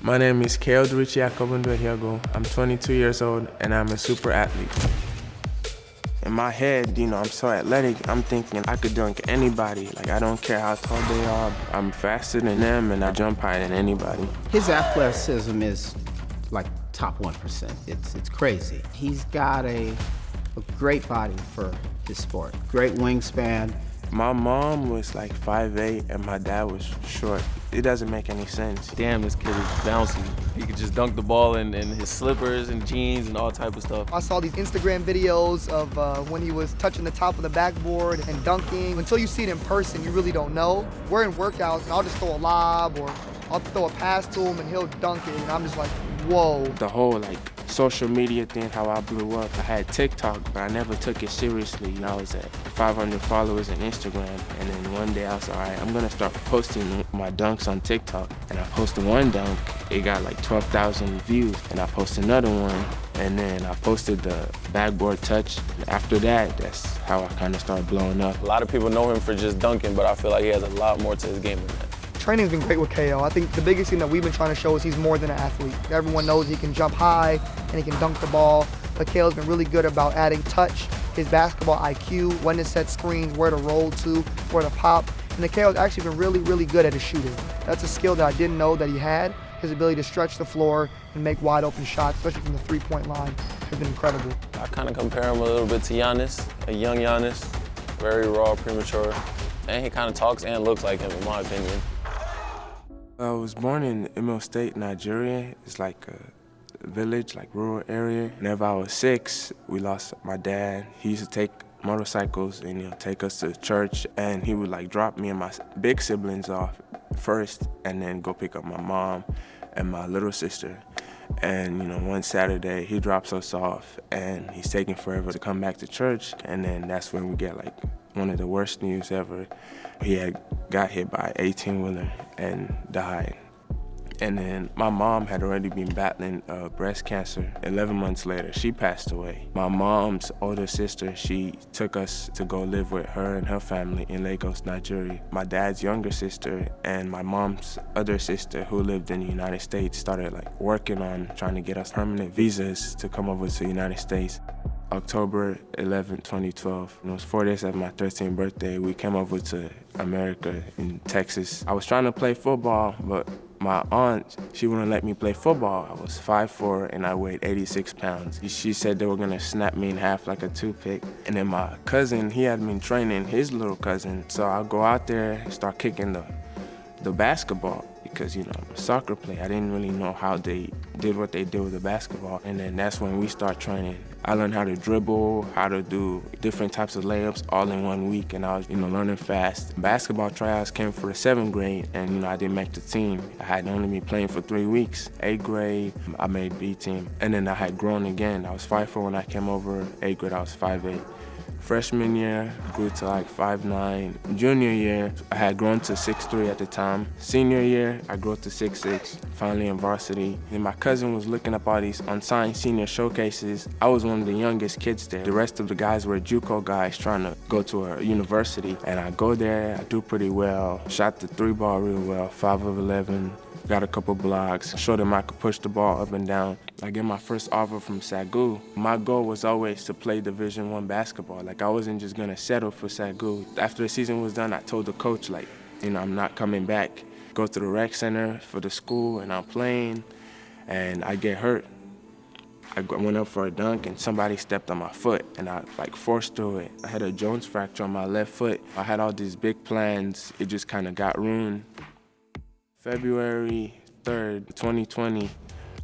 My name is Kaodirichi Akobundu-Ehiogu. I'm 22 years old and I'm a super athlete. In my head, I'm so athletic, I'm thinking I could dunk anybody. Like, I don't care how tall they are. I'm faster than them and I jump higher than anybody. His athleticism is like top 1%. It's crazy. He's got a great body for his sport. Great wingspan. My mom was like 5'8" and my dad was short. It doesn't make any sense. Damn, this kid is bouncy. He could just dunk the ball in his slippers and jeans and all type of stuff. I saw these Instagram videos of when he was touching the top of the backboard and dunking. Until you see it in person, you really don't know. We're in workouts and I'll just throw a lob or I'll throw a pass to him and he'll dunk it and I'm just like, whoa. The whole social media thing, how I blew up. I had TikTok, but I never took it seriously. I was at 500 followers on Instagram, and then one day I was like, all right, I'm gonna start posting my dunks on TikTok. And I posted one dunk, it got like 12,000 views, and I posted another one, and then I posted the backboard touch. And after that, that's how I kind of started blowing up. A lot of people know him for just dunking, but I feel like he has a lot more to his game than that. Training's been great with KO. I think the biggest thing that we've been trying to show is he's more than an athlete. Everyone knows he can jump high and he can dunk the ball, but KO's been really good about adding touch, his basketball IQ, when to set screens, where to roll to, where to pop. And the KO's actually been really, really good at his shooting. That's a skill that I didn't know that he had. His ability to stretch the floor and make wide open shots, especially from the three-point line, has been incredible. I kind of compare him a little bit to Giannis, a young Giannis, very raw, premature, and he kind of talks and looks like him, in my opinion. I was born in Imo State, Nigeria. It's like a village, like rural area. Whenever I was 6, we lost my dad. He used to take motorcycles and take us to church, and he would drop me and my big siblings off first and then go pick up my mom and my little sister. And one Saturday he drops us off and he's taking forever to come back to church, and then that's when we get one of the worst news ever. He had got hit by an 18-wheeler and died. And then my mom had already been battling breast cancer. 11 months later, she passed away. My mom's older sister, she took us to go live with her and her family in Lagos, Nigeria. My dad's younger sister and my mom's other sister, who lived in the United States, started working on trying to get us permanent visas to come over to the United States. October 11, 2012. It was 4 days after my 13th birthday. We came over to America in Texas. I was trying to play football, but my aunt, she wouldn't let me play football. I was 5'4" and I weighed 86 pounds. She said they were gonna snap me in half like a toothpick. And then my cousin, he had been training his little cousin. So I'll go out there and start kicking the basketball because, I'm a soccer player. I didn't really know how they did what they did with the basketball. And then that's when we start training. I learned how to dribble, how to do different types of layups all in 1 week, and I was, learning fast. Basketball tryouts came for the 7th grade, and, I didn't make the team. I had only been playing for 3 weeks. 8th grade, I made B team. And then I had grown again. I was 5'4" when I came over. 8th grade, I was 5'8". Freshman year, grew to 5'9". Junior year, I had grown to 6'3" at the time. Senior year, I grew to 6'6", finally in varsity. And my cousin was looking up all these unsigned senior showcases. I was one of the youngest kids there. The rest of the guys were JUCO guys trying to go to a university. And I go there, I do pretty well, shot the 3-ball real well, 5 of 11. Got a couple blocks, showed him I could push the ball up and down. I get my first offer from Sagu. My goal was always to play Division I basketball. I wasn't just gonna settle for Sagu. After the season was done, I told the coach, I'm not coming back. Go to the rec center for the school, and I'm playing, and I get hurt. I went up for a dunk, and somebody stepped on my foot, and I forced through it. I had a Jones fracture on my left foot. I had all these big plans. It just kind of got ruined. February 3rd, 2020,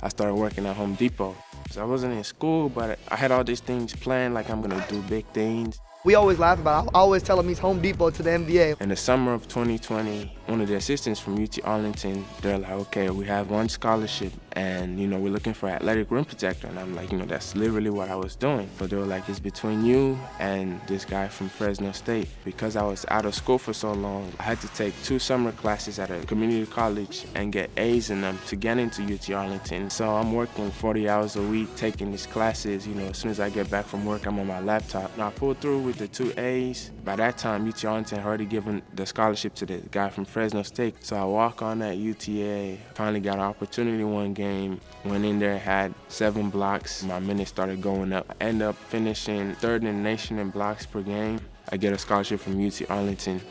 I started working at Home Depot. So I wasn't in school, but I had all these things planned, I'm gonna do big things. We always laugh about it. I always tell him he's Home Depot to the NBA. In the summer of 2020, one of the assistants from UT Arlington, they're like, okay, we have one scholarship and, we're looking for an athletic rim protector. And I'm like, that's literally what I was doing. So they were like, it's between you and this guy from Fresno State. Because I was out of school for so long, I had to take 2 summer classes at a community college and get A's in them to get into UT Arlington. So I'm working 40 hours a week, taking these classes. As soon as I get back from work, I'm on my laptop. And I pulled through with the 2 A's. By that time, UT Arlington had already given the scholarship to the guy from Fresno State. So I walk on at UTA, finally got an opportunity one game, went in there, had 7 blocks. My minutes started going up. I ended up finishing 3rd in the nation in blocks per game. I get a scholarship from UT Arlington.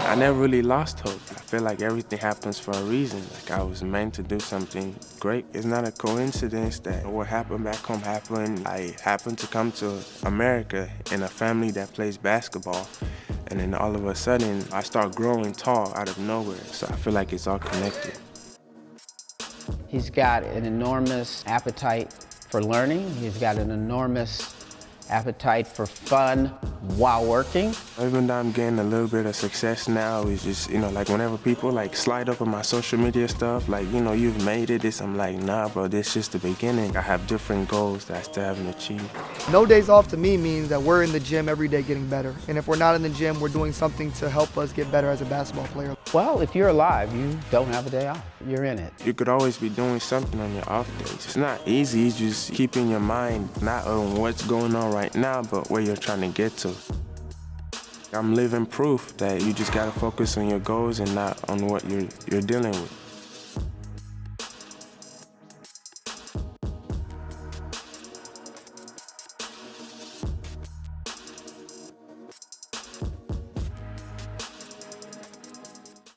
I never really lost hope. I feel like everything happens for a reason. Like I was meant to do something great. It's not a coincidence that what happened back home happened. I happened to come to America in a family that plays basketball. And then all of a sudden, I start growing tall out of nowhere. So I feel like it's all connected. He's got an enormous appetite for learning. He's got an enormous appetite for fun while working. Even though I'm getting a little bit of success now, it's just, like whenever people like slide up on my social media stuff, like, you've made it, I'm like, nah, bro, this is just the beginning. I have different goals that I still haven't achieved. No days off to me means that we're in the gym every day getting better. And if we're not in the gym, we're doing something to help us get better as a basketball player. Well, if you're alive, you don't have a day off. You're in it. You could always be doing something on your off days. It's not easy, it's just keeping your mind not on what's going on right now, but where you're trying to get to. I'm living proof that you just gotta focus on your goals and not on what you're dealing with.